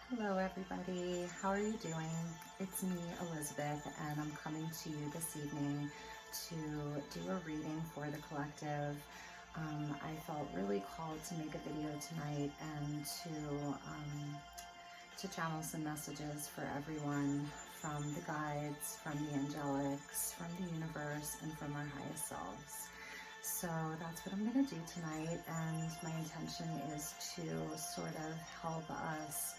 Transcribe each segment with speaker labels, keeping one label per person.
Speaker 1: Hello everybody, how are you doing? It's me, Elizabeth, and I'm coming to you this evening to do a reading for the collective. I felt really called to make a video tonight and to channel some messages for everyone from the guides, from the angelics, from the universe, and from our highest selves. So that's what I'm going to do tonight, and my intention is to sort of help us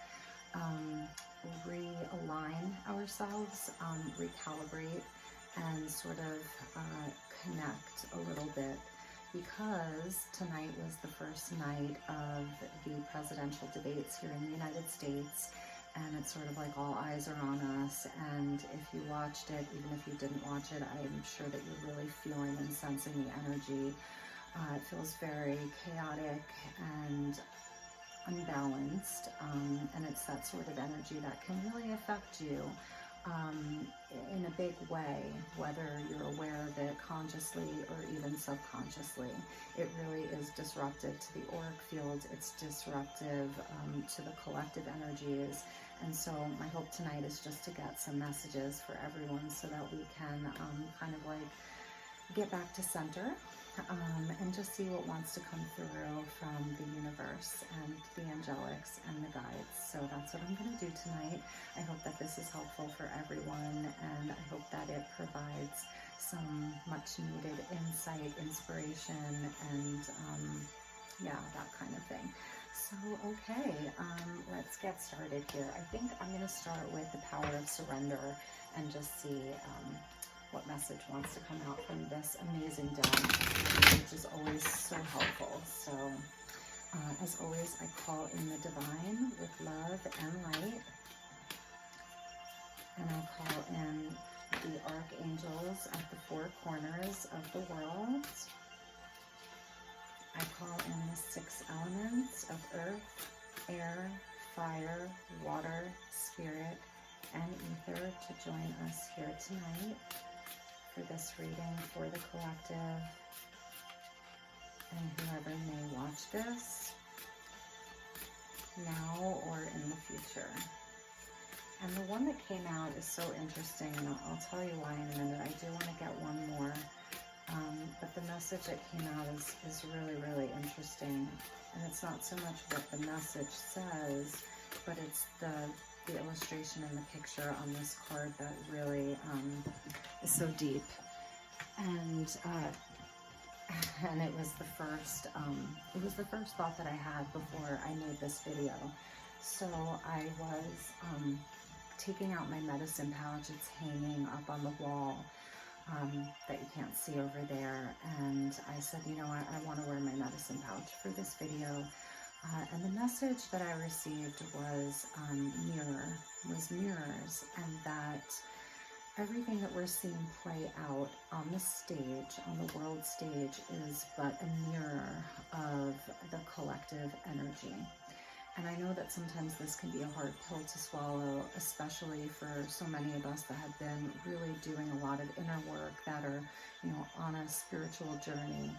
Speaker 1: realign ourselves, recalibrate, and sort of connect a little bit, because tonight was the first night of the presidential debates here in the United States, and it's sort of like all eyes are on us. And if you watched it, even if you didn't watch it, I'm sure that you're really feeling and sensing the energy. It feels very chaotic and unbalanced, and it's that sort of energy that can really affect you in a big way, whether you're aware of it consciously or even subconsciously. It really is disruptive to the auric field. It's disruptive to the collective energies. And so my hope tonight is just to get some messages for everyone so that we can kind of like get back to center, and just see what wants to come through from the universe and the angelics and the guides. So that's what I'm going to do tonight. I hope that this is helpful for everyone, and I hope that it provides some much needed insight, inspiration, and yeah, that kind of thing. So, okay, let's get started here. I think I'm going to start with the power of surrender and just see what message wants to come out from this amazing deck, which is always so helpful. So, as always, I call in the divine with love and light, and I call in the archangels at the four corners of the world. I call in the 6 elements of earth, air, fire, water, spirit, and ether to join us here tonight for this reading for the collective and whoever may watch this now or in the future. And the one that came out is so interesting, and I'll tell you why in a minute. I do want to get one more, but the message that came out is really, really interesting. And it's not so much what the message says, but it's the illustration and the picture on this card that really is so deep. And it was the first thought that I had before I made this video. So I was taking out my medicine pouch. It's hanging up on the wall that you can't see over there, and I said, you know, I want to wear my medicine pouch for this video. And the message that I received was mirrors, and that everything that we're seeing play out on the stage, on the world stage, is but a mirror of the collective energy. And I know that sometimes this can be a hard pill to swallow, especially for so many of us that have been really doing a lot of inner work, that are, you know, on a spiritual journey.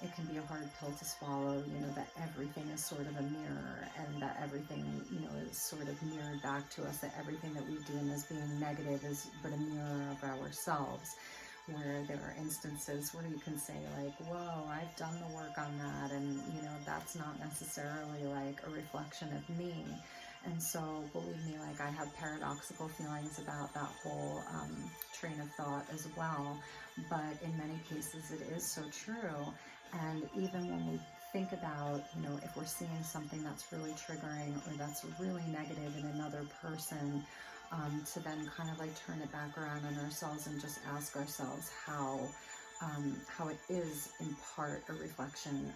Speaker 1: It can be a hard pill to swallow, you know, that everything is sort of a mirror, and that everything, you know, is sort of mirrored back to us, that everything that we deem as being negative is but a mirror of ourselves, where there are instances where you can say like, whoa, I've done the work on that, and, you know, that's not necessarily like a reflection of me. And so, believe me, like, I have paradoxical feelings about that whole train of thought as well. But in many cases, it is so true. And even when we think about, you know, if we're seeing something that's really triggering or that's really negative in another person, to then kind of like turn it back around on ourselves and just ask ourselves how it is in part a reflection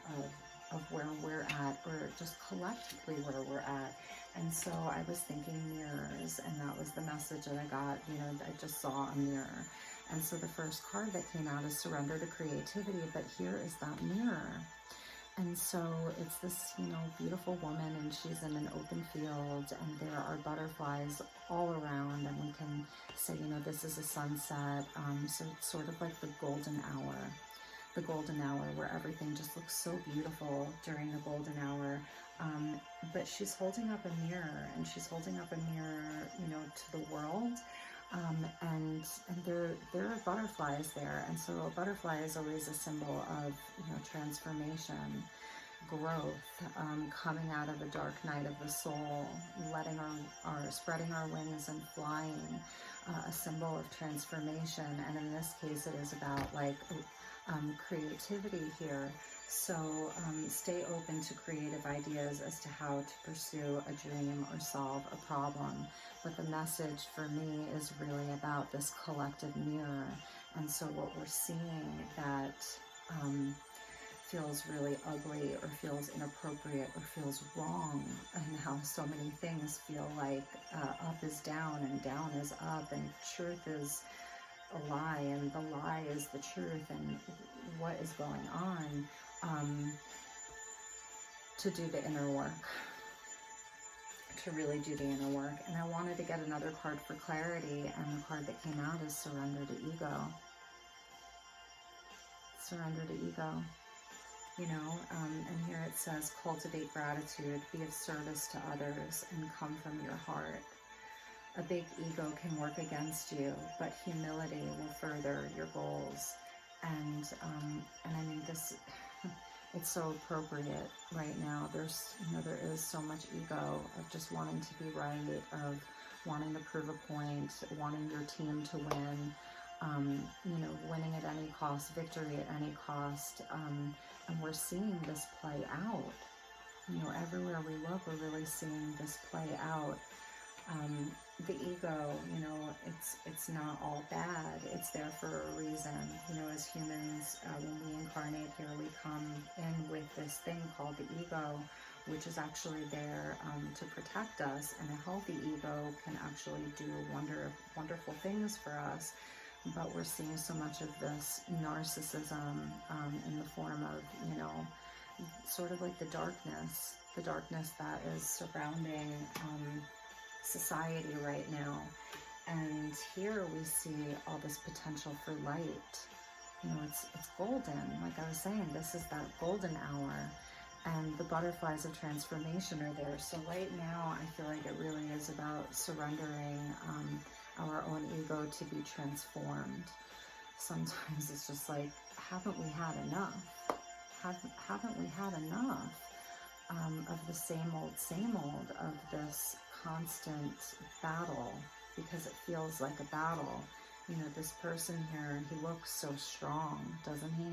Speaker 1: of where we're at, or just collectively where we're at. And so I was thinking mirrors, and that was the message that I got, you know, I just saw a mirror. And so the first card that came out is surrender to creativity, but here is that mirror. And so it's this, you know, beautiful woman, and she's in an open field, and there are butterflies all around, and we can say, you know, this is a sunset, so it's sort of like the golden hour. the golden hour, where everything just looks so beautiful during the golden hour. But she's holding up a mirror, and she's holding up a mirror, you know, to the world. And there are butterflies there, and so a butterfly is always a symbol of, you know, transformation, growth, coming out of a dark night of the soul, letting our spreading our wings and flying, a symbol of transformation. And in this case, it is about like creativity here. So stay open to creative ideas as to how to pursue a dream or solve a problem. But the message for me is really about this collective mirror. And so what we're seeing that feels really ugly or feels inappropriate or feels wrong, and how so many things feel like up is down and down is up, and truth is a lie and the lie is the truth, and what is going on, to do the inner work, to really do the inner work. And I wanted to get another card for clarity, and the card that came out is surrender to ego. Surrender to ego. You know, and here it says, cultivate gratitude, be of service to others, and come from your heart. A big ego can work against you, but humility will further your goals. And I mean, this, it's so appropriate right now. There's, you know, there is so much ego of just wanting to be right, of wanting to prove a point, wanting your team to win, you know, winning at any cost, victory at any cost. And we're seeing this play out. You know, everywhere we look, we're really seeing this play out. The ego, you know, it's not all bad. It's there for a reason. You know, as humans, when we incarnate here, we come in with this thing called the ego, which is actually there to protect us. And a healthy ego can actually do wonderful things for us. But we're seeing so much of this narcissism in the form of, you know, sort of like the darkness that is surrounding society right now. And here we see all this potential for light. You know, it's golden. Like I was saying, this is that golden hour, and the butterflies of transformation are there. So right now, I feel like it really is about surrendering our own ego to be transformed. Sometimes it's just like, haven't we had enough? Haven't we had enough of the same old of this constant battle? Because it feels like a battle. You know, this person here, he looks so strong, doesn't he?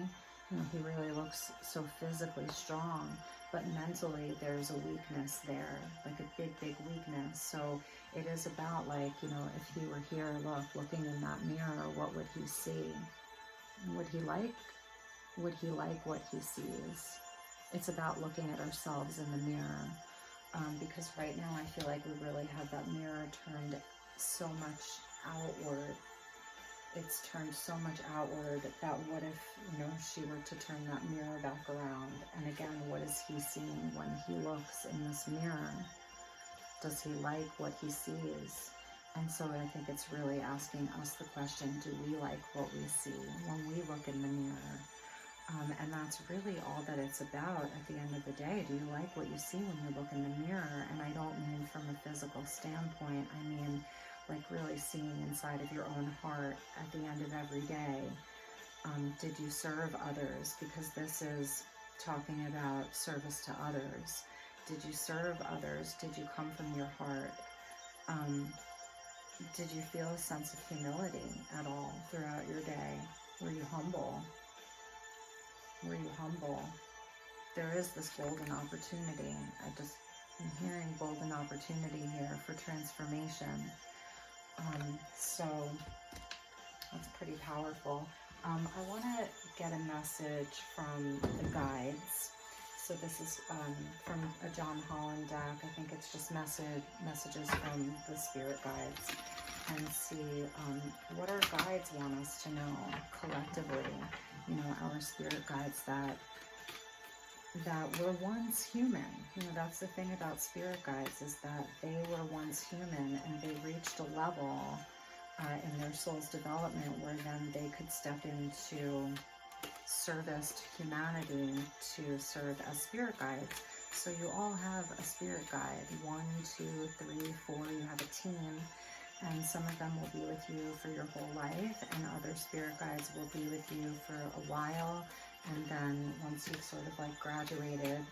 Speaker 1: You know, he really looks so physically strong, but mentally there's a weakness there, like a big weakness. So it is about, like, you know, if he were here, looking in that mirror, what would he see? Would he like what he sees? It's about looking at ourselves in the mirror, because right now I feel like we really have that mirror turned so much outward. It's turned so much outward that what if, you know, she were to turn that mirror back around? And again, what is he seeing when he looks in this mirror? Does he like what he sees? And so I think it's really asking us the question, do we like what we see when we look in the mirror? And that's really all that it's about at the end of the day. Do you like what you see when you look in the mirror? And I don't mean from a physical standpoint. I mean, like, really seeing inside of your own heart at the end of every day. Did you serve others? Because this is talking about service to others. Did you serve others? Did you come from your heart? Did you feel a sense of humility at all throughout your day? Were you humble? Were you humble? There is this golden opportunity. I'm hearing golden opportunity here for transformation. So that's pretty powerful. I want to get a message from the guides. So this is from a John Holland deck. I think it's just messages from the spirit guides, and see what our guides want us to know collectively. You know, our spirit guides that were once human. You know, that's the thing about spirit guides, is that they were once human, and they reached a level in their soul's development where then they could step into service to humanity to serve as spirit guides. So you all have a spirit guide, 1, 2, 3, 4, you have a team, and some of them will be with you for your whole life, and other spirit guides will be with you for a while, and then once you've sort of like graduated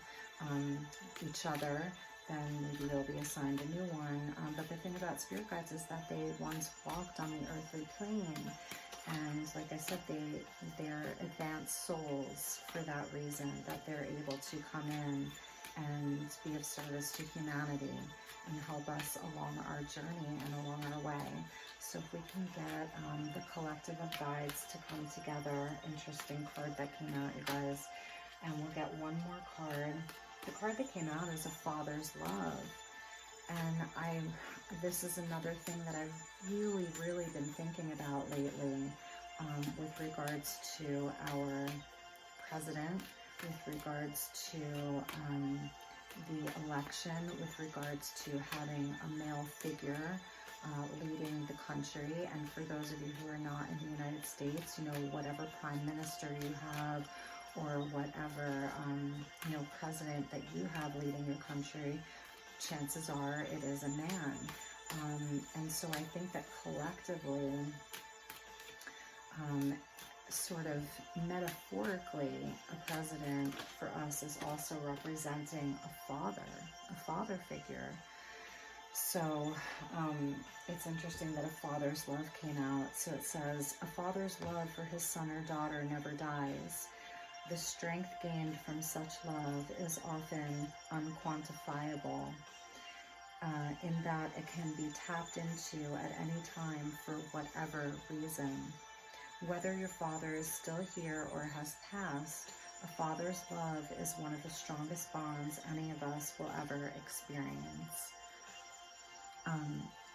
Speaker 1: each other, then maybe they'll be assigned a new one. But the thing about spirit guides is that they once walked on the earthly plane, and like I said, they're advanced souls for that reason, that they're able to come in and be of service to humanity and help us along our journey and along our way. So if we can get the collective of guides to come together, interesting card that came out, you guys, and we'll get one more card. The card that came out is a father's love. And this is another thing that I've really been thinking about lately, with regards to our president, with regards to the election, with regards to having a male figure leading the country. And for those of you who are not in the United States, you know, whatever prime minister you have, or whatever, you know, president that you have leading your country, chances are it is a man. And so I think that collectively, sort of metaphorically, a president for us is also representing a father figure. So it's interesting that a father's love came out. So it says, a father's love for his son or daughter never dies. The strength gained from such love is often unquantifiable, in that it can be tapped into at any time for whatever reason. Whether your father is still here or has passed, a father's love is one of the strongest bonds any of us will ever experience.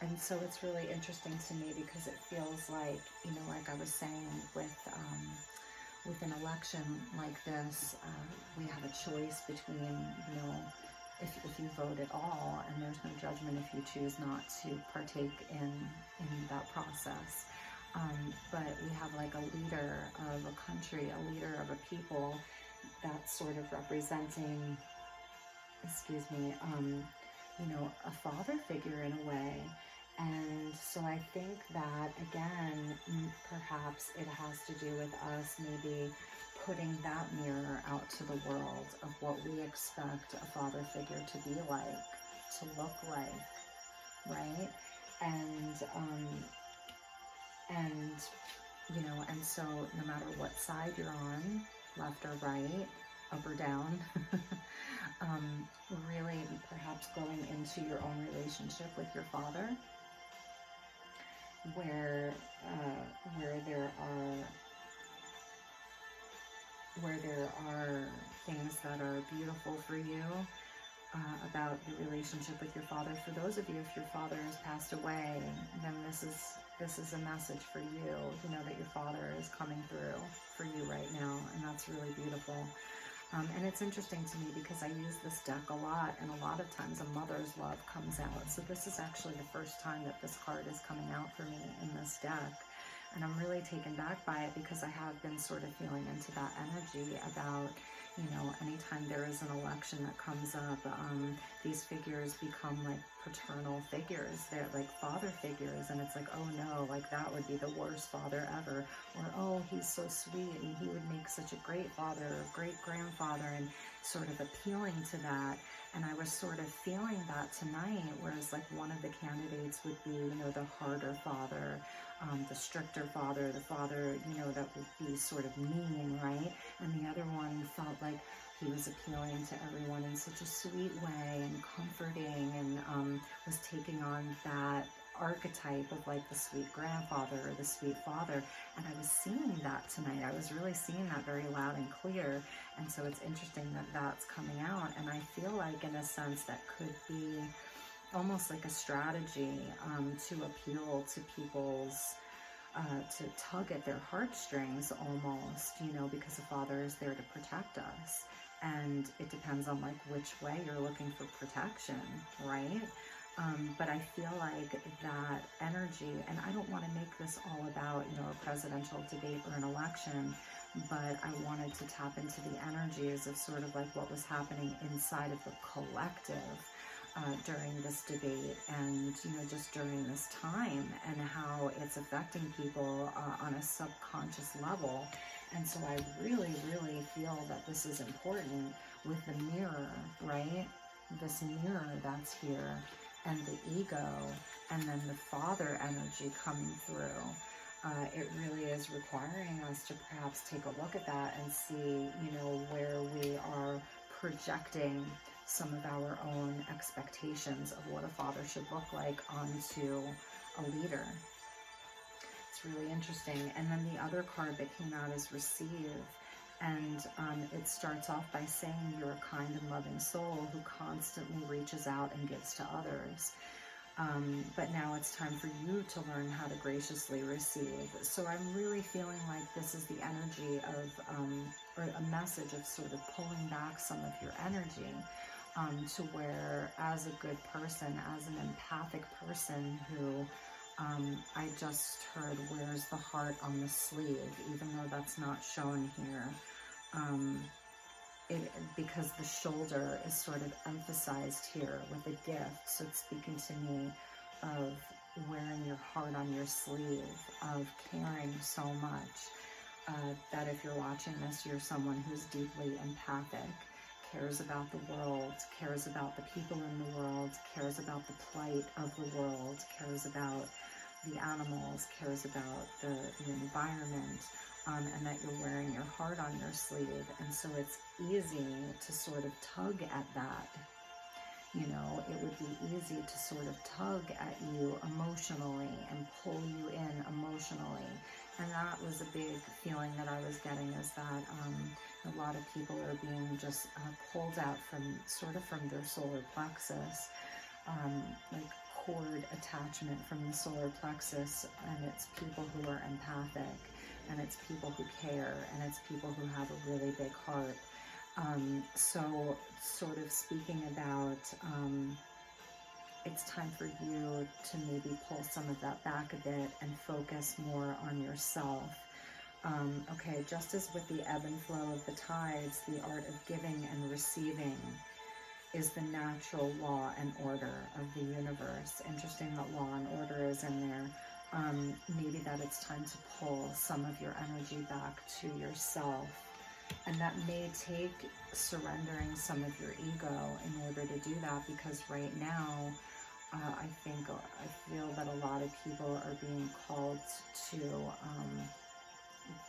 Speaker 1: And so it's really interesting to me, because it feels like, you know, like I was saying with an election like this, we have a choice between, you know, if you vote at all, and there's no judgment if you choose not to partake in that process. But we have like a leader of a country, a leader of a people, that's sort of representing, excuse me, you know, a father figure in a way. And so I think that, again, perhaps it has to do with us maybe putting that mirror out to the world of what we expect a father figure to be like, to look like, right? And you know, and so no matter what side you're on, left or right, up or down, really perhaps going into your own relationship with your father, where there are things that are beautiful for you about your relationship with your father. For those of you, if your father has passed away, then this is a message for you. You know that your father is coming through for you right now, and that's really beautiful. And it's interesting to me because I use this deck a lot, and a lot of times a mother's love comes out. So this is actually the first time that this card is coming out for me in this deck. And I'm really taken back by it, because I have been sort of feeling into that energy about, you know, anytime there is an election that comes up, these figures become like paternal figures. They're like father figures, and it's like, oh no, like that would be the worst father ever. Or, oh, he's so sweet and he would make such a great father or great grandfather, and sort of appealing to that. And I was sort of feeling that tonight, whereas like one of the candidates would be, you know, the harder father, the stricter father, the father, you know, that would be sort of mean, right? And the other one felt like he was appealing to everyone in such a sweet way and comforting, and was taking on that archetype of like the sweet grandfather or the sweet father. And I was seeing that tonight. I was really seeing that very loud and clear. And so it's interesting that that's coming out. And I feel like, in a sense, that could be almost like a strategy to appeal to people's, to tug at their heartstrings almost, you know, because the father is there to protect us. And it depends on like which way you're looking for protection, right? But I feel like that energy, and I don't want to make this all about, you know, a presidential debate or an election, but I wanted to tap into the energies of sort of like what was happening inside of the collective during this debate, and just during this time, and how it's affecting people on a subconscious level. And so I really, really feel that this is important with the mirror, right? This mirror that's here, and the ego, and then the father energy coming through. It really is requiring us to perhaps take a look at that and see, where we are projecting some of our own expectations of what a father should look like onto a leader. It's really interesting. And then the other card that came out is receive. And it starts off by saying you're a kind and loving soul who constantly reaches out and gives to others. But now it's time for you to learn how to graciously receive. So I'm really feeling like this is the energy of, or a message of sort of pulling back some of your energy to where, as a good person, as an empathic person who I just heard wears the heart on the sleeve, even though that's not shown here. Because the shoulder is sort of emphasized here with a gift. So it's speaking to me of wearing your heart on your sleeve, of caring so much, that if you're watching this, you're someone who's deeply empathic, cares about the world, cares about the people in the world, cares about the plight of the world, cares about the animals, cares about the environment, and that you're wearing your heart on your sleeve. And so it's easy to sort of tug at that. It would be easy to sort of tug at you emotionally and pull you in emotionally. And that was a big feeling that I was getting, is that a lot of people are being just pulled out from their solar plexus, like cord attachment from the solar plexus. And it's people who are empathic, and it's people who care, and it's people who have a really big heart. So sort of speaking about, it's time for you to maybe pull some of that back a bit and focus more on yourself. Okay, just as with the ebb and flow of the tides, the art of giving and receiving is the natural law and order of the universe. Interesting that law and order is in there. Maybe that it's time to pull some of your energy back to yourself. And that may take surrendering some of your ego in order to do that, because right now, I feel that a lot of people are being called to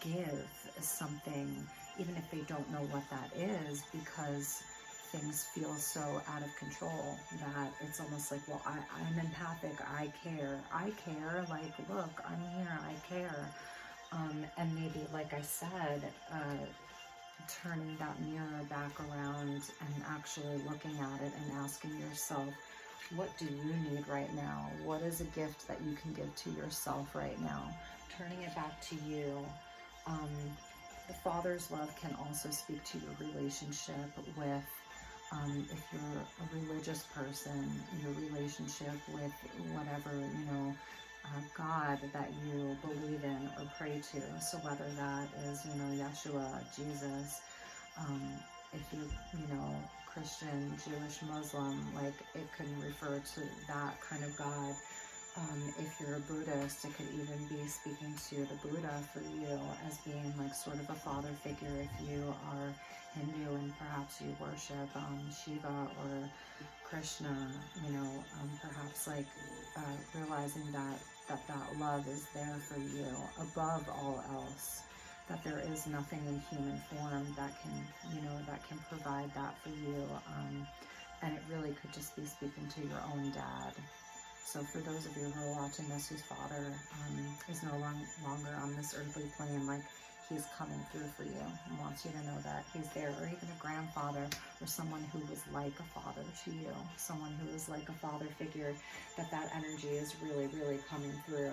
Speaker 1: give something, even if they don't know what that is, because things feel so out of control that it's almost like, well, I'm empathic, I care, like, look, I'm here, I care. And maybe, like I said, turning that mirror back around and actually looking at it and asking yourself, what do you need right now? What is a gift that you can give to yourself right now? Turning it back to you. The Father's love can also speak to your relationship with, if you're a religious person, your relationship with whatever, God that you believe in or pray to. So whether that is, Yeshua, Jesus, if you, Christian, Jewish, Muslim, like, it can refer to that kind of God. If you're a Buddhist, it could even be speaking to the Buddha for you as being like sort of a father figure. If you are Hindu and perhaps you worship Shiva or Krishna, perhaps like realizing that love is there for you above all else, that there is nothing in human form that can provide that for you. And it really could just be speaking to your own dad. So for those of you who are watching this, whose father is no longer on this earthly plane, like, he's coming through for you and wants you to know that he's there. Or even a grandfather, or someone who was like a father to you, someone who was like a father figure, that energy is really, really coming through.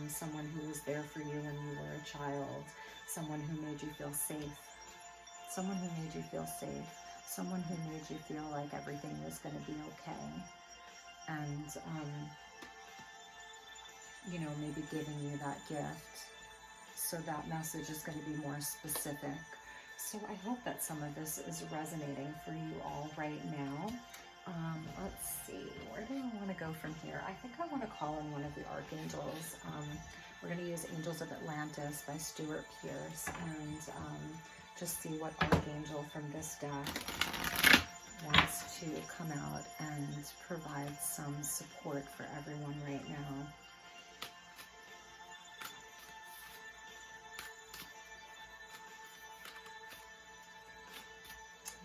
Speaker 1: Someone who was there for you when you were a child, someone who made you feel safe, someone who made you feel safe, someone who made you feel like everything was going to be okay. And, maybe giving you that gift. So that message is going to be more specific. So I hope that some of this is resonating for you all right now. Let's see, where do I want to go from here? I think I want to call in one of the archangels. We're going to use Angels of Atlantis by Stuart Pierce, and just see what archangel from this deck wants to come out and provide some support for everyone right now.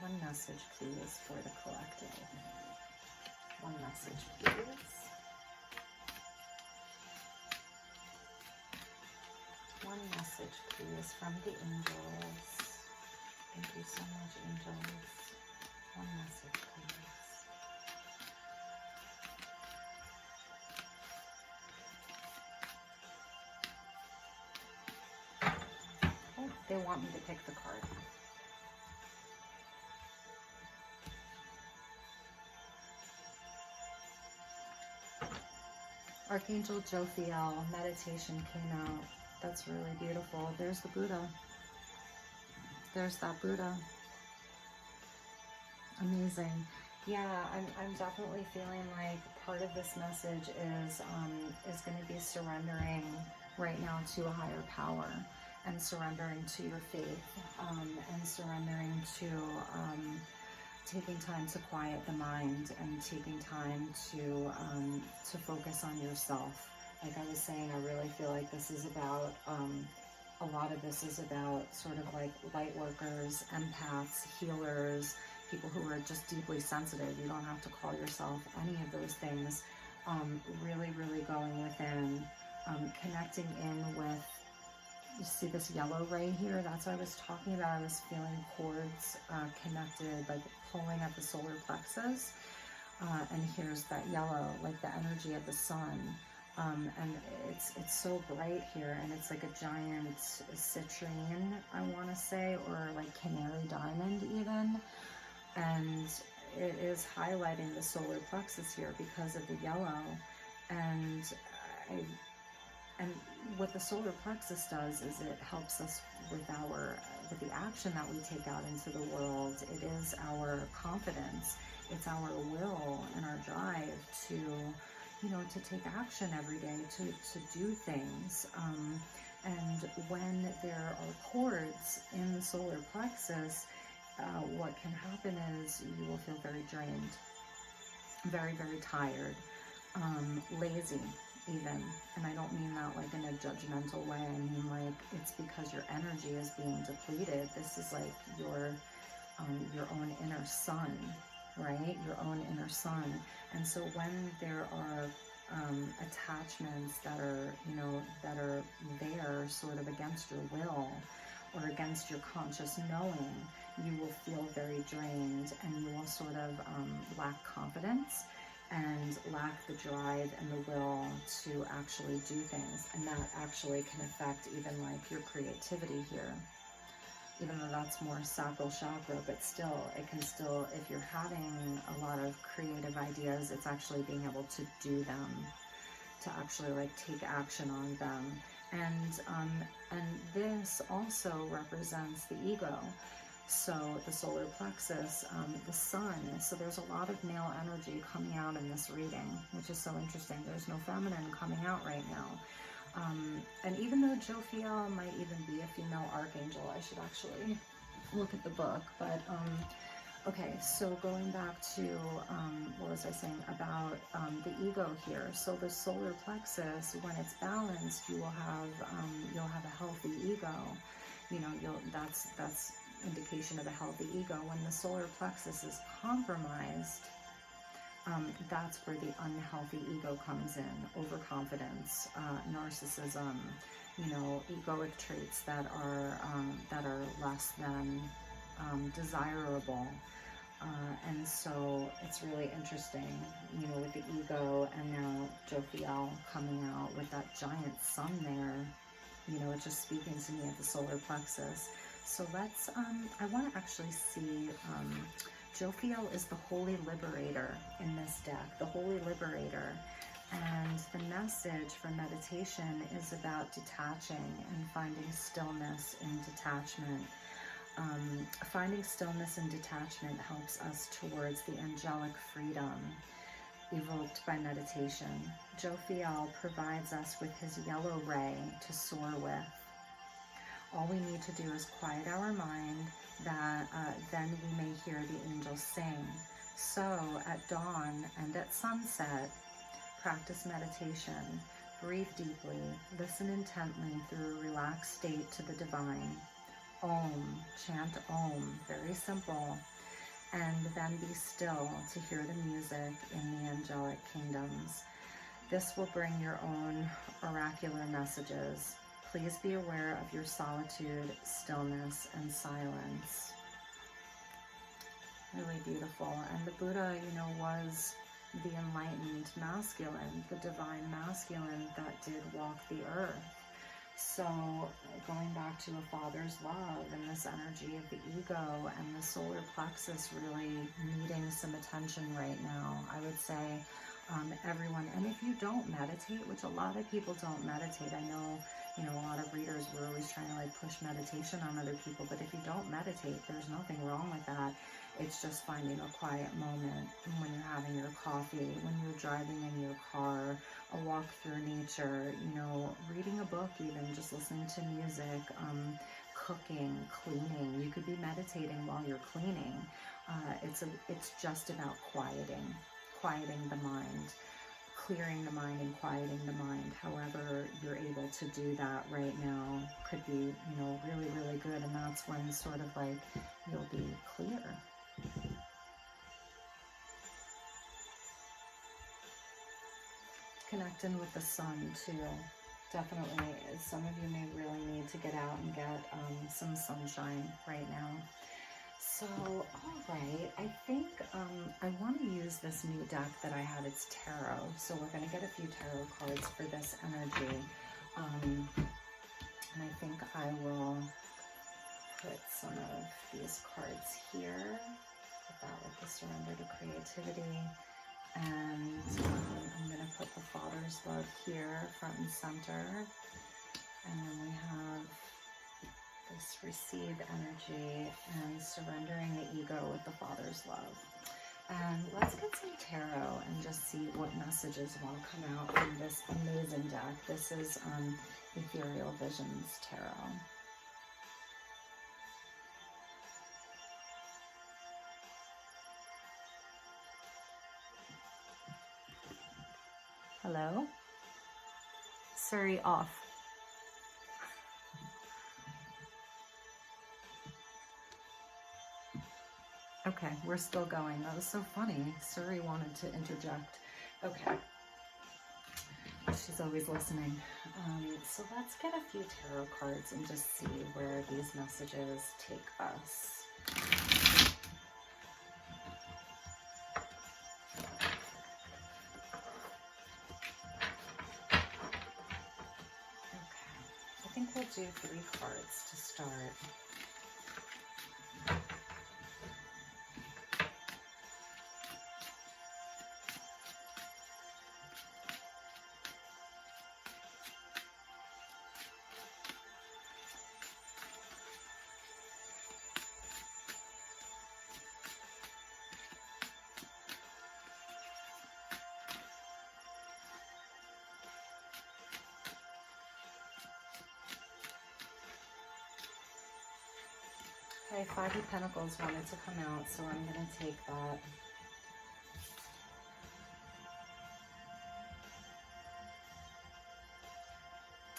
Speaker 1: One message, please, for the collective. One message, please. One message, please, from the angels. Thank you so much, angels. One message, please. Oh, they want me to pick the card. Archangel Jophiel, meditation came out. That's really beautiful. There's the Buddha. There's that Buddha. Amazing. Yeah, I'm definitely feeling like part of this message is going to be surrendering right now to a higher power, and surrendering to your faith, and surrendering to taking time to quiet the mind, and taking time to focus on yourself. Like I was saying, I really feel like this is about, a lot of this is about sort of like light workers, empaths, healers, people who are just deeply sensitive. You don't have to call yourself any of those things. Really, really going within, connecting in with, you see this yellow right here? That's what I was talking about. I was feeling cords connected, like pulling at the solar plexus. And here's that yellow, like the energy of the sun. And it's so bright here, and it's like a giant citrine, I want to say, or like canary diamond even. And it is highlighting the solar plexus here because of the yellow. And what the solar plexus does is it helps us with the action that we take out into the world. It is our confidence. It's our will and our drive to, to take action every day, to do things. And when there are cords in the solar plexus, what can happen is you will feel very drained, very, very tired, lazy even. And I don't mean that like in a judgmental way. I mean like it's because your energy is being depleted. This is like your own inner sun, right? Your own inner sun. And so when there are attachments that are, that are there sort of against your will or against your conscious knowing, you will feel very drained, and you will sort of lack confidence and lack the drive and the will to actually do things. And that actually can affect even like your creativity here. Even though that's more sacral chakra, but still, it can still, if you're having a lot of creative ideas, it's actually being able to do them, to actually like take action on them. And this also represents the ego. So the solar plexus, the sun. So there's a lot of male energy coming out in this reading, which is so interesting. There's no feminine coming out right now. And even though Jophiel might even be a female archangel, I should actually look at the book. But okay, so going back to what was I saying about the ego here? So the solar plexus, when it's balanced, you'll have a healthy ego. That's indication of a healthy ego. When the solar plexus is compromised, that's where the unhealthy ego comes in. Overconfidence, narcissism, egoic traits that are less than desirable. And so it's really interesting, with the ego, and now Jophiel coming out with that giant sun there. It's just speaking to me at the solar plexus. So let's, I want to actually see, Jophiel is the Holy Liberator in this deck, the Holy Liberator. And the message for meditation is about detaching and finding stillness in detachment. Finding stillness and detachment helps us towards the angelic freedom evoked by meditation. Jophiel provides us with his yellow ray to soar with. All we need to do is quiet our mind, that then we may hear the angels sing. So at dawn and at sunset, practice meditation. Breathe deeply, listen intently through a relaxed state to the divine. Om, chant Om, very simple. And then be still to hear the music in the angelic kingdoms. This will bring your own oracular messages. Please be aware of your solitude, stillness, and silence. Really beautiful. And the Buddha, was the enlightened masculine, the divine masculine that did walk the earth. So going back to a father's love and this energy of the ego and the solar plexus really needing some attention right now, I would say everyone. And if you don't meditate, which a lot of people don't meditate, I know, a lot of readers were always trying to push meditation on other people, but if you don't meditate, there's nothing wrong with that. It's just finding a quiet moment when you're having your coffee, when you're driving in your car, a walk through nature, reading a book, even just listening to music, cooking, cleaning. You could be meditating while you're cleaning. It's just about quieting the mind, clearing the mind and quieting the mind. However you're able to do that right now could be, really, really good. And that's when sort of you'll be clear. Connecting with the sun too. Definitely, some of you may really need to get out and get some sunshine right now. So, all right, I think I want to use this new deck that I had. It's tarot. So we're going to get a few tarot cards for this energy. And I think I will put some of these cards here. Put that with the surrender to creativity. And I'm going to put the Father's love here, front and center. And then we have this receive energy and surrendering the ego with the Father's love. And let's get some tarot and just see what messages want to come out from this amazing deck. This is Ethereal Visions Tarot. Hello? Surrey off. Okay, we're still going. That was so funny. Surrey wanted to interject. Okay. She's always listening. So let's get a few tarot cards and just see where these messages take us. I think we'll do 3 cards to start. Okay, 5 of Pentacles wanted to come out, so I'm going to take that.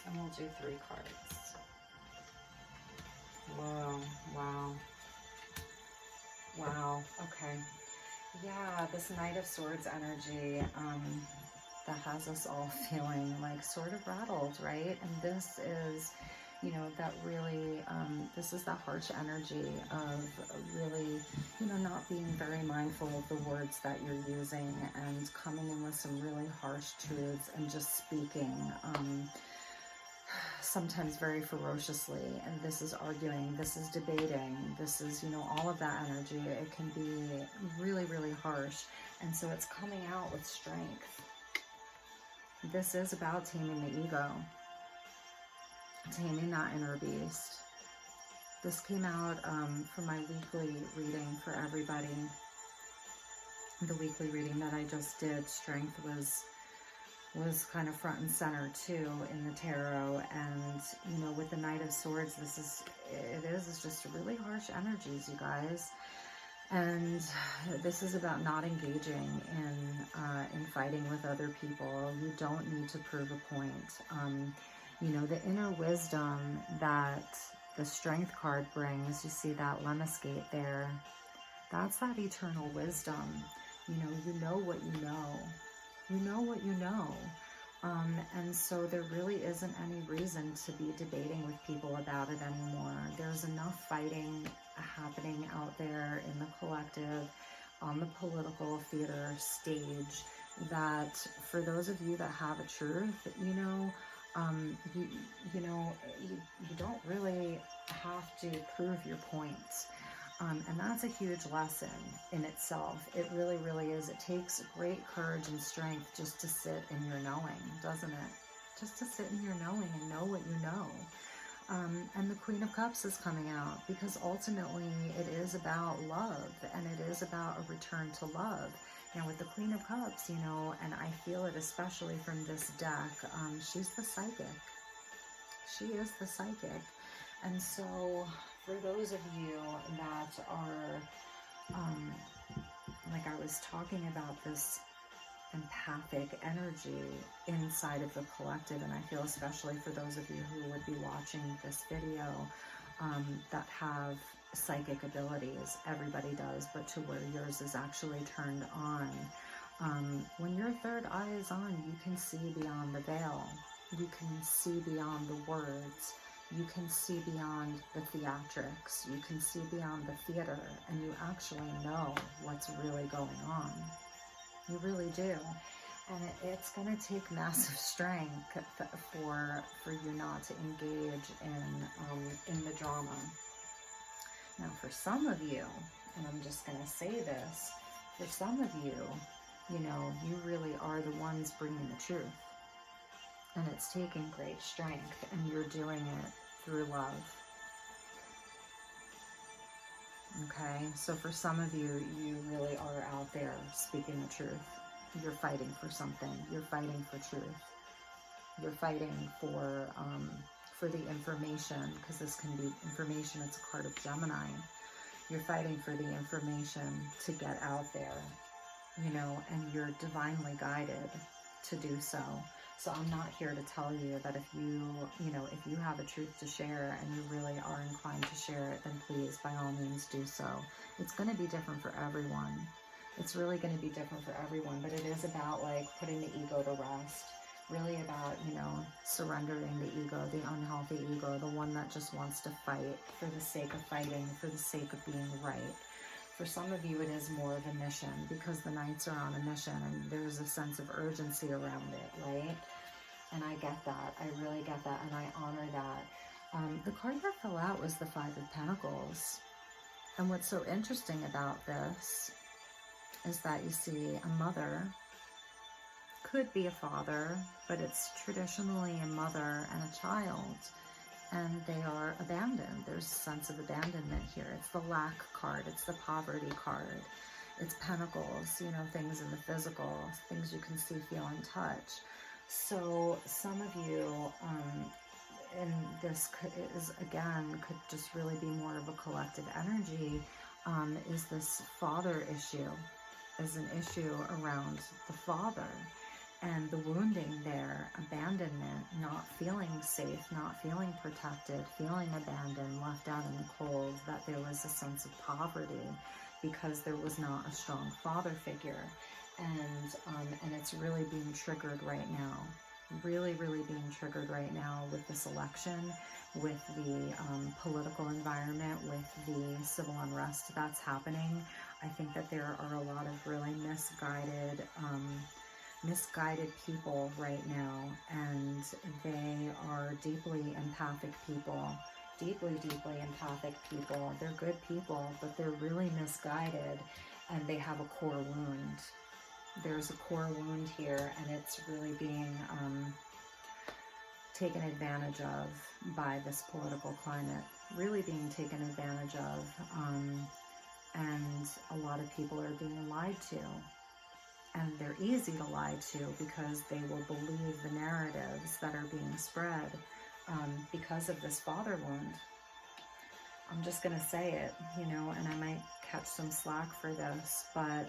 Speaker 1: And we'll do 3 cards. Whoa, wow. Wow, okay. Yeah, this Knight of Swords energy that has us all feeling sort of rattled, right? And this is, that really, this is the harsh energy of really, not being very mindful of the words that you're using and coming in with some really harsh truths and just speaking sometimes very ferociously. And this is arguing, this is debating, this is, all of that energy. It can be really, really harsh. And so it's coming out with strength. this is about taming the ego, taming that inner beast. This came out for my weekly reading for everybody. The weekly reading that I just did, strength was kind of front and center too in the tarot. And you know, with the Knight of Swords, it's just really harsh energies, you guys. And this is about not engaging in fighting with other people. You don't need to prove a point. You know, the inner wisdom that the Strength card brings, you see that Lemniscate there, that's that eternal wisdom. You know what you know. You know what you know. And so there really isn't any reason to be debating with people about it anymore. There's enough fighting happening out there in the collective, on the political theater stage, that for those of you that have a truth, you don't really have to prove your points. And that's a huge lesson in itself. It really, really is. It takes great courage and strength just to sit in your knowing, doesn't it? Just to sit in your knowing and know what you know. And the Queen of Cups is coming out because ultimately it is about love, and it is about a return to love. Now with the Queen of Cups, you know, and I feel it especially from this deck, she's the psychic. She is the psychic. And so for those of you that are, like I was talking about, this empathic energy inside of the collective, and I feel especially for those of you who would be watching this video that have psychic abilities. Everybody does, but to where yours is actually turned on. When your third eye is on, you can see beyond the veil. You can see beyond the words. You can see beyond the theatrics. You can see beyond the theater, and you actually know what's really going on. You really do. And it's going to take massive strength for you not to engage in the drama. Now, for some of you, and I'm just going to say this, for some of you, you know, you really are the ones bringing the truth. And it's taking great strength, and you're doing it through love. Okay, so for some of you, you really are out there speaking the truth. You're fighting for something. You're fighting for truth. You're fighting for the information, because this can be information. It's a card of Gemini. You're fighting for the information to get out there, you know, and you're divinely guided to do so. So I'm not here to tell you that if you have a truth to share and you really are inclined to share it, then please, by all means, do so. It's going to be different for everyone. It's really going to be different for everyone, but it is about like putting the ego to rest. Really about, you know, surrendering the ego, the unhealthy ego, the one that just wants to fight for the sake of fighting, for the sake of being right. For some of you, it is more of a mission, because the Knights are on a mission and there's a sense of urgency around it, right? And I get that. I really get that, and I honor that. The card that fell out was the Five of Pentacles. And what's so interesting about this is that you see a mother, could be a father, but it's traditionally a mother and a child, and they are abandoned. There's a sense of abandonment here. It's the lack card. It's the poverty card. It's pentacles, you know, things in the physical, things you can see, feel, and touch. So some of you, and this could just really be more of a collective energy, is this father issue, is an issue around the father. And the wounding there, abandonment, not feeling safe, not feeling protected, feeling abandoned, left out in the cold, that there was a sense of poverty because there was not a strong father figure. And it's really being triggered right now. Really, really being triggered right now with this election, with the political environment, with the civil unrest that's happening. I think that there are a lot of really misguided people right now, and they are deeply empathic people, deeply empathic people. They're good people, but they're really misguided, and they have a core wound. there's a core wound here, and it's really being taken advantage of by this political climate, really being taken advantage of, and a lot of people are being lied to, and they're easy to lie to because they will believe the narratives that are being spread because of this father wound. I'm just gonna say it, you know, and I might catch some slack for this, but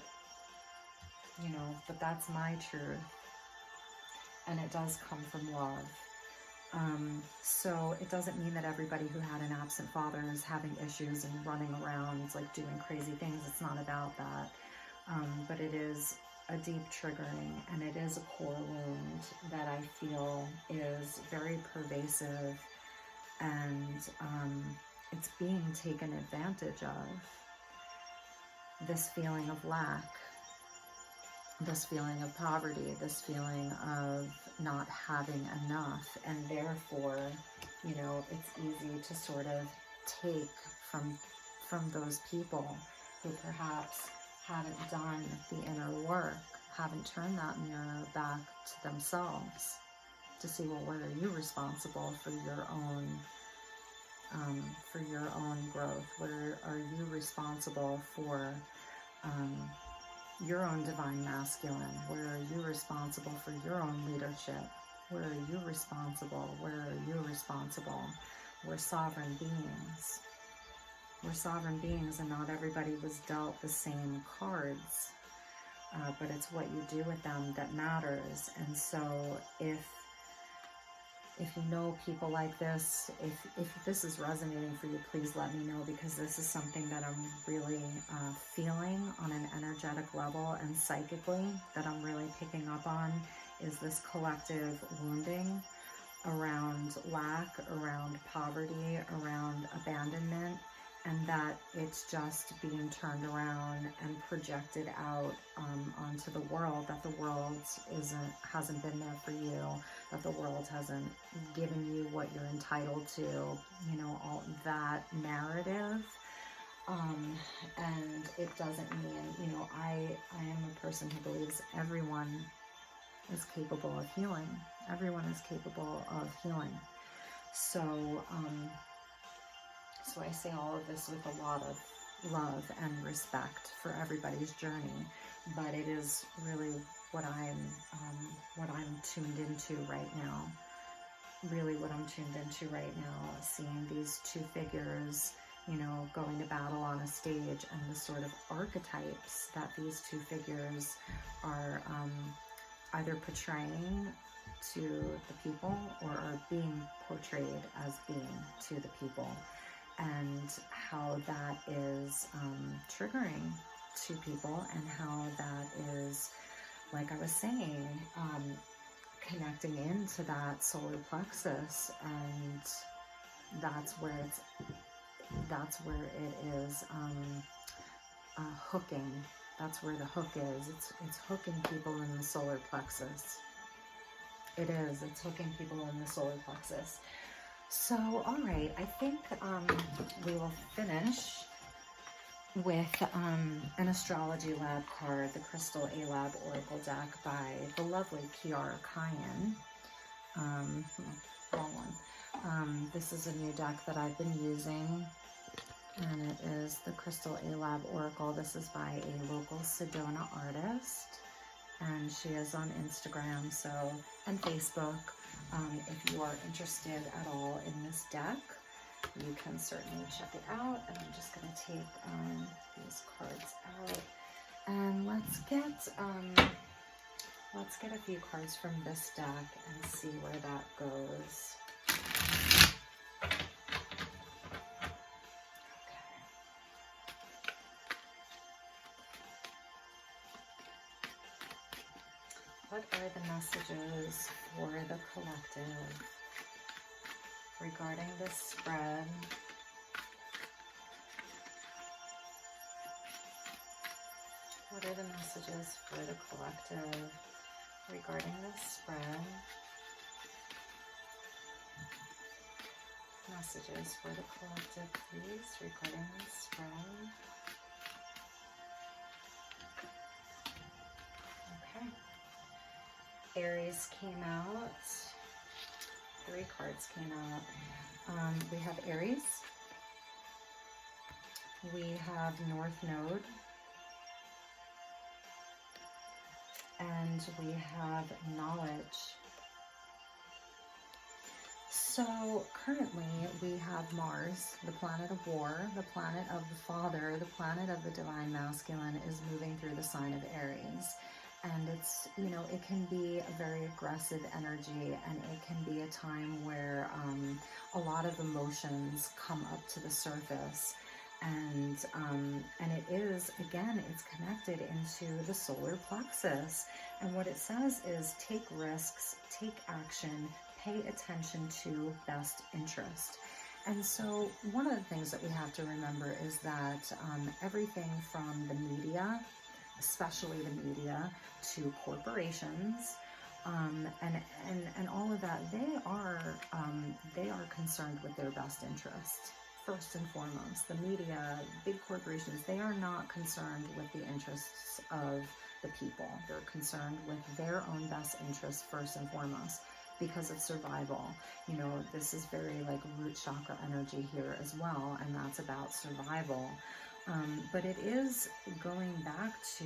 Speaker 1: you know, but that's my truth, and it does come from love. So it doesn't mean that everybody who had an absent father is having issues and running around like doing crazy things. It's not about that. But it is a deep triggering, and it is a core wound that I feel is very pervasive, and it's being taken advantage of. This feeling of lack, this feeling of poverty, this feeling of not having enough, and therefore, you know, it's easy to sort of take from those people who perhaps haven't done the inner work, haven't turned that mirror back to themselves to see, well, where are you responsible for your own growth? Where are you responsible for your own divine masculine? Where are you responsible for your own leadership? Where are you responsible? Where are you responsible? We're sovereign beings. We're sovereign beings, and not everybody was dealt the same cards, but it's what you do with them that matters. And so if you know people like this, if this is resonating for you, please let me know, because this is something that I'm really feeling on an energetic level and psychically, that I'm really picking up on, is this collective wounding around lack, around poverty, around abandonment, and that it's just being turned around and projected out onto the world, that the world hasn't been there for you, that the world hasn't given you what you're entitled to, you know, all that narrative. And it doesn't mean, you know, I am a person who believes everyone is capable of healing. Everyone is capable of healing. So, so I say all of this with a lot of love and respect for everybody's journey, but it is really what I'm tuned into right now. Really what I'm tuned into right now, seeing these two figures, you know, going to battle on a stage, and the sort of archetypes that these two figures are either portraying to the people or are being portrayed as being to the people, and how that is triggering to people, and how that is, like I was saying, connecting into that solar plexus, and that's where it is hooking. That's where the hook is. It's hooking people in the solar plexus. It is. It's hooking people in the solar plexus. So, all right, I think we will finish with an Astrology Lab card, the Crystal A-Lab Oracle deck by the lovely Kiara Kyan. Wrong one. This is a new deck that I've been using, and it is the Crystal A-Lab Oracle. This is by a local Sedona artist, and she is on Instagram and Facebook. If you are interested at all in this deck, you can certainly check it out. And I'm just going to take these cards out, and let's get a few cards from this deck and see where that goes. What are the messages for the collective regarding this spread? What are the messages for the collective regarding this spread? Messages for the collective, please, regarding this spread. Aries came out. 3 cards came out. We have Aries. We have North Node. And we have Knowledge. So currently we have Mars, the planet of war, the planet of the father, the planet of the divine masculine, is moving through the sign of Aries. And it's, you know, it can be a very aggressive energy, and it can be a time where a lot of emotions come up to the surface. And it is, again, it's connected into the solar plexus. And what it says is take risks, take action, pay attention to best interest. And so one of the things that we have to remember is that everything from the media, especially the media, to corporations, and all of that, they are concerned with their best interest. First and foremost, the media, big corporations, they are not concerned with the interests of the people. They're concerned with their own best interests first and foremost, because of survival. You know, this is very like root chakra energy here as well, and that's about survival. But it is going back to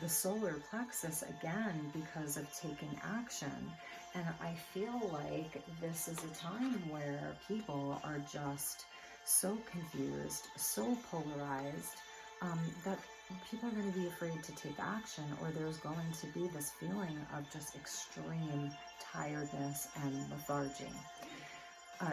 Speaker 1: the solar plexus again because of taking action. And I feel like this is a time where people are just so confused, so polarized, that people are going to be afraid to take action, or there's going to be this feeling of just extreme tiredness and lethargy.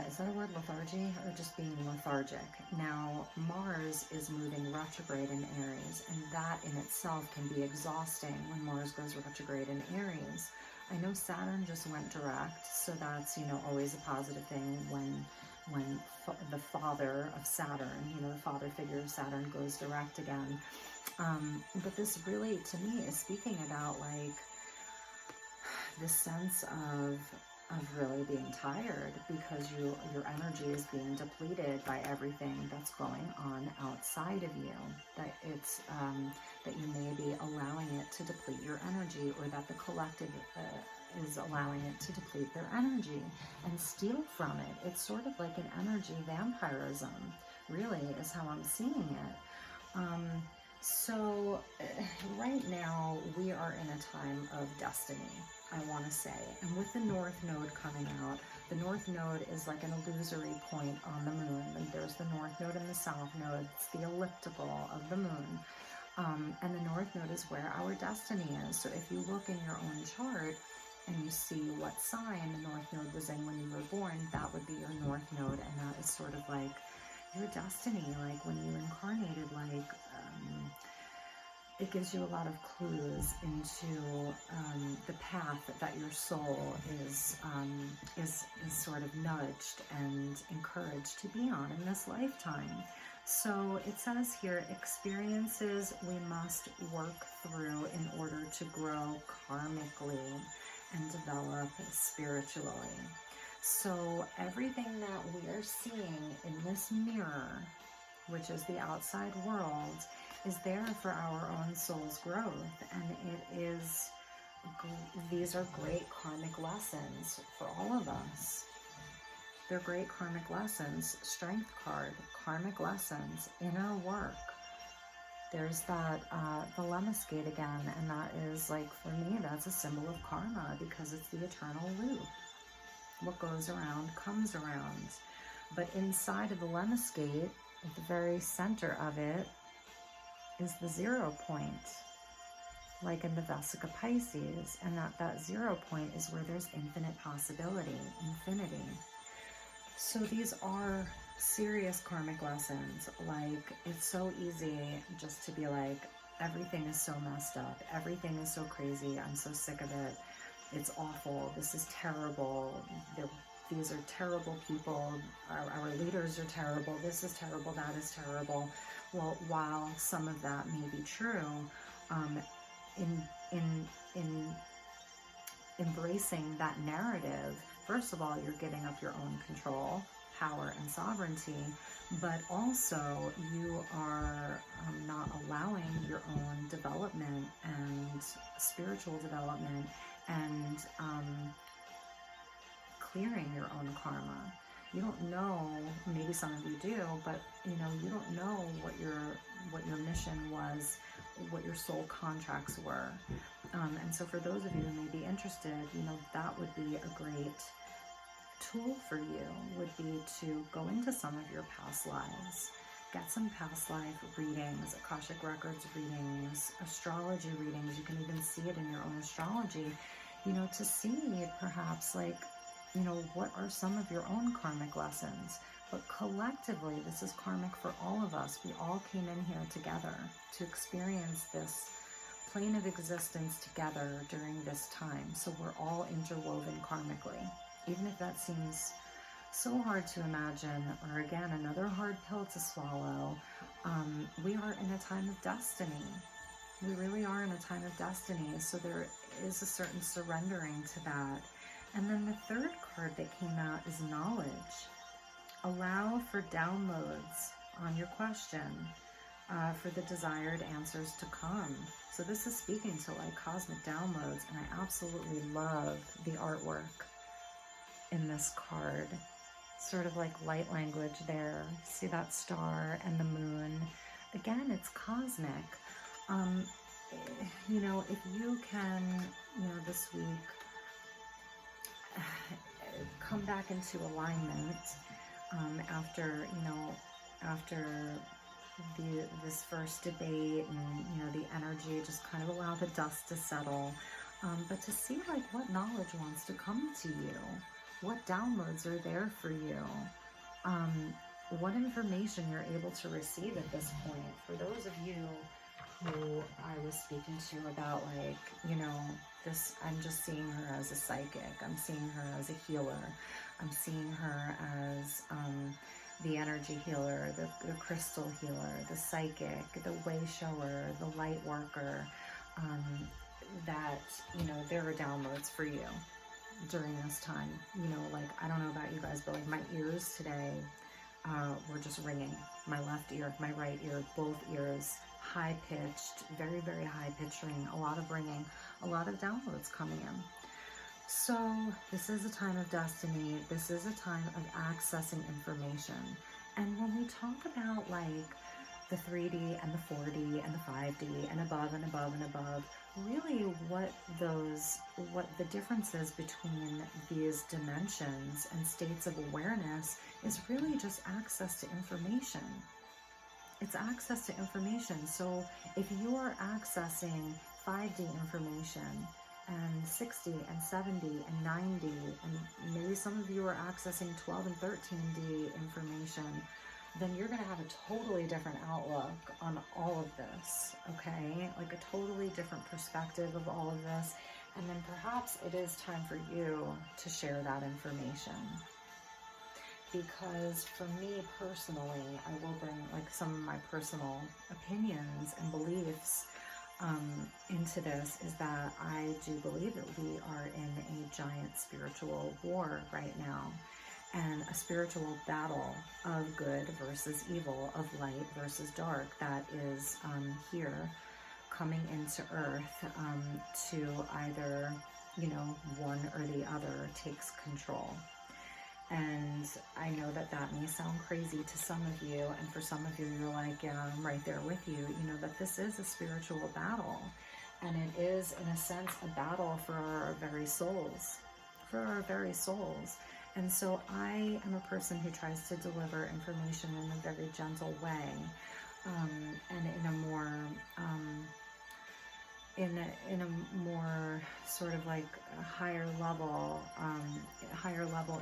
Speaker 1: Is that a word, lethargy, or just being lethargic? Now, Mars is moving retrograde in Aries, and that in itself can be exhausting when Mars goes retrograde in Aries. I know Saturn just went direct, so that's, you know, always a positive thing when the father of Saturn, you know, the father figure of Saturn goes direct again. But this really, to me, is speaking about like this sense of really being tired, because your energy is being depleted by everything that's going on outside of you. That it's that you may be allowing it to deplete your energy, or that the collective is allowing it to deplete their energy and steal from it. It's sort of like an energy vampirism, really, is how I'm seeing it. So right now we are in a time of destiny, I want to say. And with the North Node coming out, the North Node is like an illusory point on the moon. And there's the North Node and the South Node. It's the elliptical of the moon. And the North Node is where our destiny is. So if you look in your own chart and you see what sign the North Node was in when you were born, that would be your North Node. And that is sort of like your destiny, like when you incarnated, like it gives you a lot of clues into the path that your soul is sort of nudged and encouraged to be on in this lifetime. So it says here, experiences we must work through in order to grow karmically and develop spiritually. So everything that we are seeing in this mirror, which is the outside world, is there for our own soul's growth. And it is, these are great karmic lessons for all of us. They're great karmic lessons. Strength card, karmic lessons, inner work. There's that the Lemniscate again, and that is like, for me, that's a symbol of karma, because it's the eternal loop. What goes around comes around. But inside of the Lemniscate, at the very center of it, is the 0 point, like in the Vesica Pisces, and that 0 point is where there's infinite possibility, infinity. So these are serious karmic lessons. Like, it's so easy just to be like, everything is so messed up, everything is so crazy, I'm so sick of it, it's awful, this is terrible, these are terrible people, our leaders are terrible, this is terrible, that is terrible. Well, while some of that may be true, in embracing that narrative, first of all, you're giving up your own control, power and sovereignty, but also you are not allowing your own development and spiritual development and clearing your own karma. You don't know, maybe some of you do, but you don't know what your mission was, what your soul contracts were. And so for those of you who may be interested, that would be a great tool for you, would be to go into some of your past lives, get some past life readings, Akashic Records readings, astrology readings. You can even see it in your own astrology, to see perhaps what are some of your own karmic lessons. But collectively, this is karmic for all of us. We all came in here together to experience this plane of existence together during this time. So we're all interwoven karmically. Even if that seems so hard to imagine, or again, another hard pill to swallow, we are in a time of destiny. We really are in a time of destiny. So there is a certain surrendering to that. And then the third card that came out is knowledge. Allow for downloads on your question, for the desired answers to come. So this is speaking to cosmic downloads, and I absolutely love the artwork in this card. Sort of like light language there. See that star and the moon? Again, it's cosmic. If you can, this week, come back into alignment after this first debate, and the energy, just kind of allow the dust to settle, but to see what knowledge wants to come to you, what downloads are there for you, what information you're able to receive at this point. For those of you who I was speaking to about this, I'm just seeing her as a psychic, I'm seeing her as a healer, I'm seeing her as the energy healer, the crystal healer, the psychic, the way shower, the light worker, that there are downloads for you during this time. I don't know about you guys, but my ears today were just ringing. My left ear, my right ear, both ears, high-pitched, very, very high-pitched ring, a lot of ringing, a lot of downloads coming in. So this is a time of destiny. This is a time of accessing information. And when we talk about the 3D and the 4D and the 5D and above and above and above, really what the differences between these dimensions and states of awareness is really just access to information. It's access to information. So if you are accessing 5D information and 60 and 70 and 90, and maybe some of you are accessing 12 and 13D information, then you're going to have a totally different outlook on all of this, okay? A totally different perspective of all of this. And then perhaps it is time for you to share that information. Because for me personally, I will bring some of my personal opinions and beliefs into this, is that I do believe that we are in a giant spiritual war right now, and a spiritual battle of good versus evil, of light versus dark, that is here coming into Earth to either, one or the other takes control. And I know that may sound crazy to some of you, and for some of you, you're yeah, I'm right there with you, that this is a spiritual battle, and it is, in a sense, a battle for our very souls, And so I am a person who tries to deliver information in a very gentle way, and in a more, in a more sort of higher level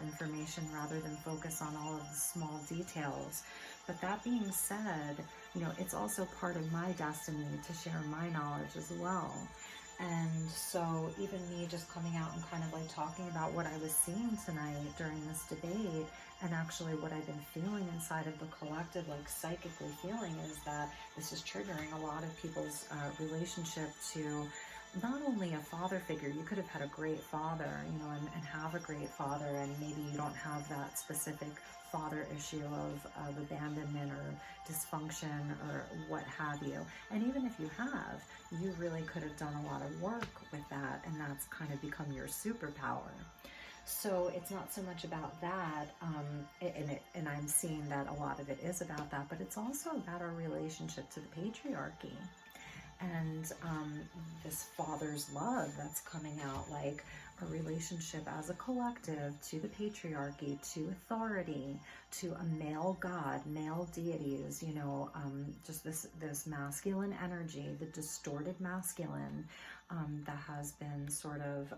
Speaker 1: information, rather than focus on all of the small details. But that being said, it's also part of my destiny to share my knowledge as well. And so even me just coming out and kind of talking about what I was seeing tonight during this debate, and actually what I've been feeling inside of the collective, psychically feeling, is that this is triggering a lot of people's relationship to not only a father figure, you could have had a great father, you know, and have a great father, and maybe you don't have that specific father issue of abandonment or dysfunction or what have you. And even if you have, you really could have done a lot of work with that, and that's kind of become your superpower. So it's not so much about that, and I'm seeing that a lot of it is about that, but it's also about our relationship to the patriarchy and this father's love that's coming out, like a relationship as a collective to the patriarchy, to authority, to a male god, male deities, you know, just this masculine energy, the distorted masculine that has been sort of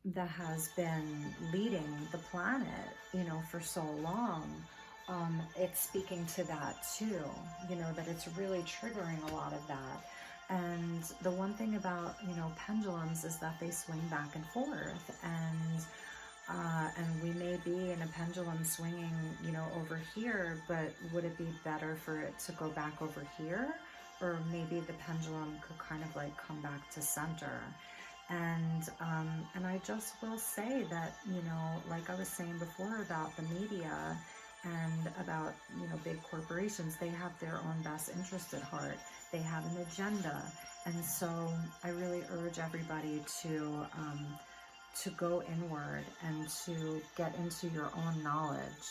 Speaker 1: that has been leading the planet, you know, for so long. It's speaking to that too, you know, that it's really triggering a lot of that. And the one thing about, you know, pendulums is that they swing back and forth, and we may be in a pendulum swinging, you know, over here, but would it be better for it to go back over here? Or maybe the pendulum could kind of like come back to center. And I just will say that, you know, like I was saying before about the media and about, you know, big corporations, they have their own best interest at heart. They have an agenda. And so I really urge everybody to go inward and to get into your own knowledge,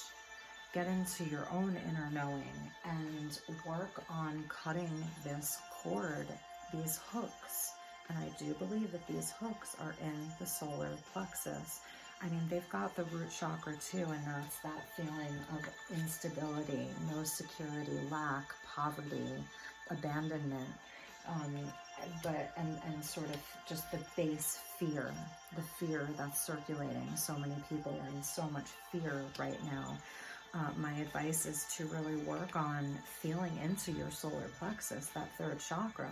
Speaker 1: get into your own inner knowing, and work on cutting this cord, these hooks. And I do believe that these hooks are in the solar plexus. I mean, they've got the root chakra too, and that's that feeling of instability, no security, lack, poverty, abandonment, and sort of just the base fear, the fear that's circulating. So many people are in so much fear right now. My advice is to really work on feeling into your solar plexus, that third chakra,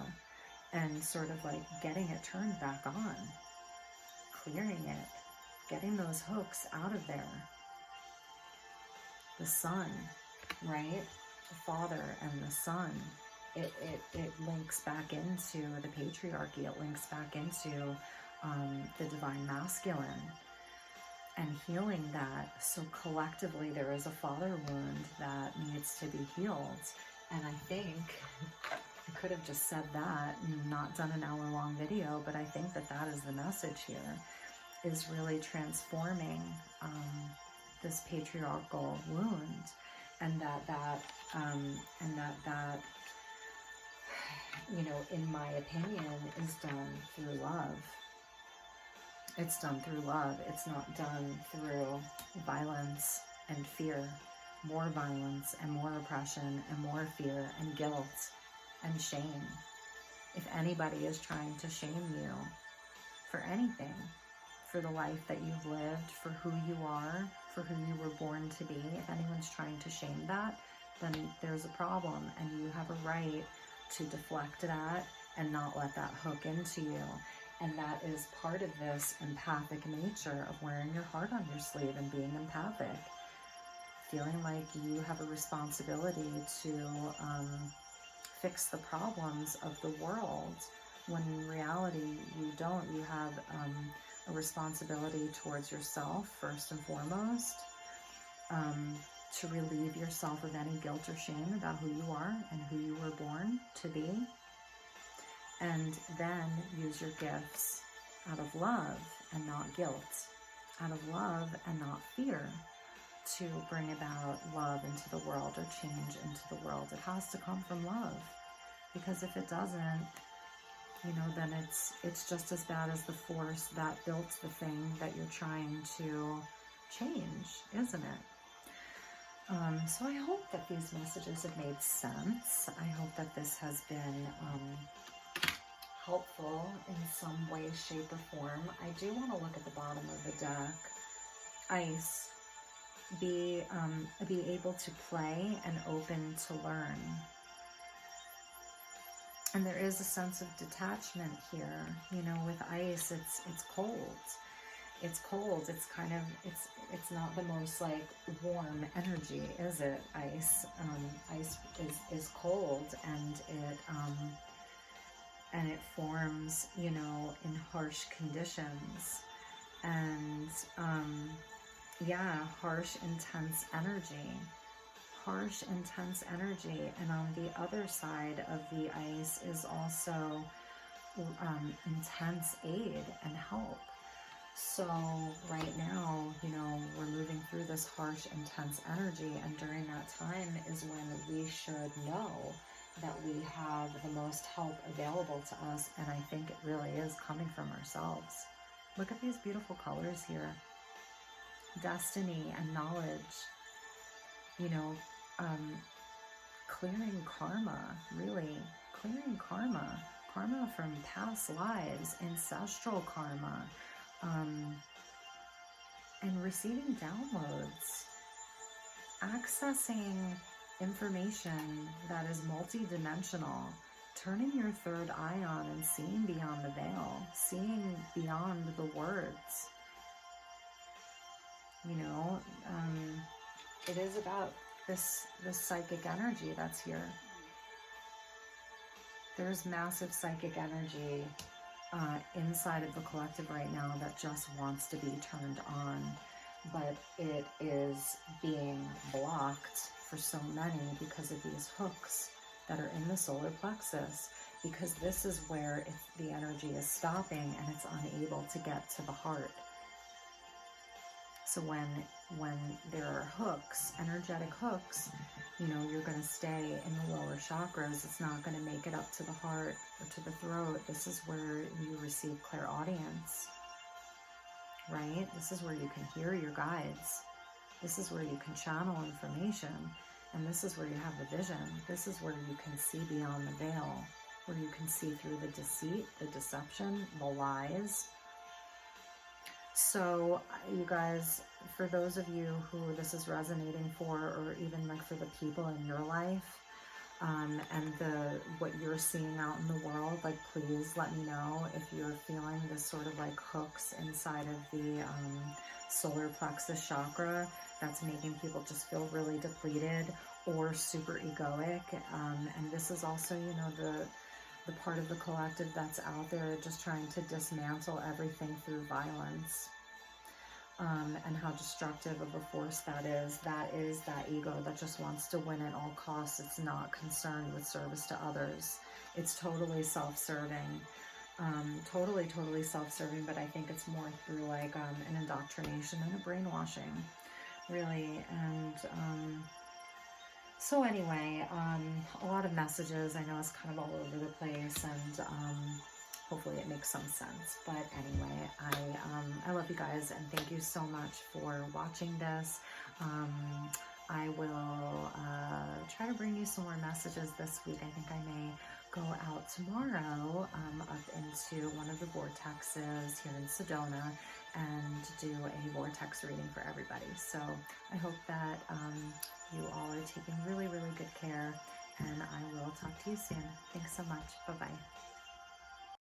Speaker 1: and sort of like getting it turned back on, clearing it, getting those hooks out of there. The sun, right? The father and the son, it links back into the patriarchy, it links back into the divine masculine, and healing that. So collectively there is a father wound that needs to be healed. And I think I could have just said that and not done an hour-long video, but I think that that is the message here, is really transforming this patriarchal wound, and that you know, in my opinion, is done through love. It's done through love. It's not done through violence and fear, more violence and more oppression and more fear and guilt and shame. If anybody is trying to shame you for anything, for the life that you've lived, for who you are, for who you were born to be, if anyone's trying to shame that, then there's a problem, and you have a right to deflect that and not let that hook into you. And that is part of this empathic nature of wearing your heart on your sleeve and being empathic. Feeling like you have a responsibility to fix the problems of the world, when in reality you don't. You have a responsibility towards yourself first and foremost, to relieve yourself of any guilt or shame about who you are and who you were born to be, and then use your gifts out of love and not guilt, out of love and not fear, to bring about love into the world or change into the world. It has to come from love, because if it doesn't, you know, then it's just as bad as the force that built the thing that you're trying to change, isn't it? So I hope that these messages have made sense. I hope that this has been helpful in some way, shape, or form. I do want to look at the bottom of the deck. Ice. Be able to play and open to learn. And there is a sense of detachment here. You know, with ice, it's cold. it's cold. It's kind of, it's not the most like warm energy, is it? Ice. Ice is cold, and it forms, you know, in harsh conditions. And yeah, harsh, intense energy. Harsh, intense energy. And on the other side of the ice is also intense aid and help. So right now, you know, we're moving through this harsh, intense energy, and during that time is when we should know that we have the most help available to us, and I think it really is coming from ourselves. Look at these beautiful colors here. Destiny and knowledge, you know, clearing karma, really, clearing karma, karma from past lives, ancestral karma, and receiving downloads, accessing information that is multidimensional, turning your third eye on and seeing beyond the veil, seeing beyond the words. You know, it is about this psychic energy that's here. There's massive psychic energy inside of the collective right now that just wants to be turned on, but it is being blocked for so many because of these hooks that are in the solar plexus, because this is where the energy is stopping and it's unable to get to the heart. So when there are hooks, energetic hooks, you know, you're going to stay in the lower chakras. It's not going to make it up to the heart or to the throat. This is where you receive clairaudience, right? This is where you can hear your guides. This is where you can channel information. And this is where you have the vision. This is where you can see beyond the veil, where you can see through the deceit, the deception, the lies. So you guys, for those of you who this is resonating for, or even like for the people in your life, and what you're seeing out in the world, like please let me know if you're feeling this sort of like hooks inside of the solar plexus chakra that's making people just feel really depleted or super egoic. And this is also, you know, the part of the collective that's out there just trying to dismantle everything through violence, and how destructive of a force that is. That is that ego that just wants to win at all costs. It's not concerned with service to others. It's totally self-serving, totally self-serving, but I think it's more through like an indoctrination and a brainwashing, really. And so anyway, a lot of messages. I know it's kind of all over the place, and hopefully it makes some sense. But anyway, I love you guys, and thank you so much for watching this. I will try to bring you some more messages this week. I think I may go out tomorrow up into one of the vortexes here in Sedona and do a vortex reading for everybody. So I hope that you all are taking really, really good care, and I will talk to you soon. Thanks so much. Bye-bye.